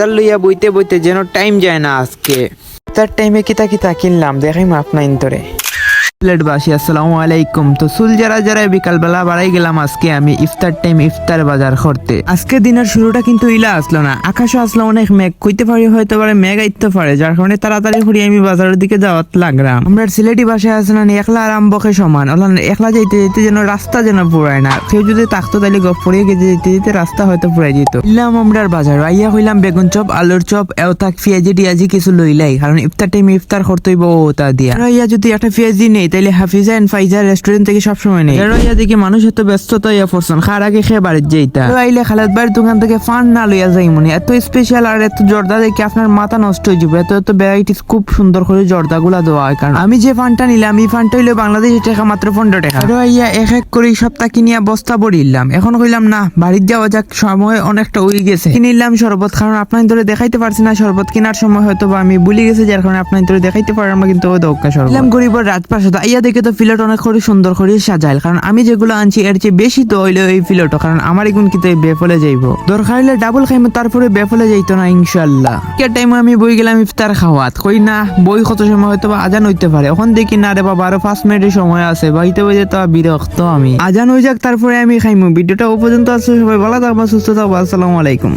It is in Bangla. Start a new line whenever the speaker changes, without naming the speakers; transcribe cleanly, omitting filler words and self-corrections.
ইফতার লইয়া বইতে বইতে যেন টাইম যায় না আজকে। ইফতার টাইমে কিতা কিতা কিনলাম দেখাই আপনার ইন্তরে। প্লেটবাসী আসসালামু আলাইকুম। তো চুল যারা বিকালবেলা বাড়াই গেলাম আজকে আমি ইফতার টাইম ইফতার বাজার করতে। আজকে দিনের শুরুটা কিন্তু ইলা আসলো না, আকাশও আসলো অনেক মেঘ, কইতে পারি হয়তো পারে মেঘ আইতে পারে, যার কারণে তাড়াতাড়ি করে আমি বাজারের দিকে যাওয়াত লাগলাম। আমরা সিলেটি ভাষায় আছে না একলা আরাম বকে সমান, একলা যাইতে যেতে যেন রাস্তা যেন পুরায় না, কেউ যদি থাকতো তাহলে গপ পড়িয়ে গেছে যেতে যেতে রাস্তা হয়তো পুরাই যেত। ইলাম আমরার বাজার আইয়া হইলাম বেগুন চপ, আলুর চপ, এও থাক পেঁয়াজি টিয়াজি কিছু লইলাই, কারণ ইফতার টাইম ইফতার করতেইব তা দিয়া। ইয়া যদি একটা পেঁয়াজি নেই তাইলে হাফিজা এন্ড ফাইজা রেস্টুরেন্ট থেকে সবসময় নেই। ইয়া দেখি মানুষ এত ব্যস্ততা ইয়া পড়ছেন, খার আগে খেয়ে বাড়ির যেইতা আইলে খালেদ ভাইয়ের দোকান থেকে ফান না লইয়া যাই মনে, এত স্পেশাল আর এত জর্দা দেখে আপনার মাথা নষ্ট হয়ে যাবে। এত ভ্যারাইটিস খুব সুন্দর করে জর্দা গুলা দেওয়া হয়। কারণ আমি যে ফানটা নিলাম এই ফানটা হইলে বাংলাদেশি টাকা মাত্র 15 টাকা। ইয়া এক করে সপ্তাহ কিনিয়া বস্তা বড়িলাম। এখন কইলাম না বাড়ির যাওয়া যাক, সময় অনেকটা উড়ে গেছে। কিনিলাম শরবত, কারণ আপনার ধরে দেখাইতে পারছি না শরবত কেনার সময় হয়তো বা আমি ভুলে গেছি, যার কারণে আপনার ধরে দেখাইতে পারলাম না। কিন্তু দৌকা শরবত গরিবের রাজপ্রাসাদ ইয়া দেখে তো ফিলট অনেক করে সুন্দর করে সাজাইল, কারণ আমি যেগুলো আনছি এর চেয়ে বেশি তো হইলো এই ফিলট, কারণ আমার এগুন কিন্তু বেফলে যাইব। দরকার হইলে ডাবল খাইমো, তারপরে বেফলে যাইতো না ইনশাল্লাহ। কে টাইমে আমি বই গেলাম ইফতার খাওয়াত, কই না বই কত সময় হয়তো আজান হইতে পারে। এখন দেখি না রে বাবা আরো 5 মিনিটের সময় আছে, বাইতে বইতে তো বিরক্ত আমি। আজান হয়ে যাক তারপরে আমি খাইমু। ভিডিওটা ও পর্যন্ত আছে, সবাই ভালো থাকবা, সুস্থ থাকবা, আসসালামু আলাইকুম।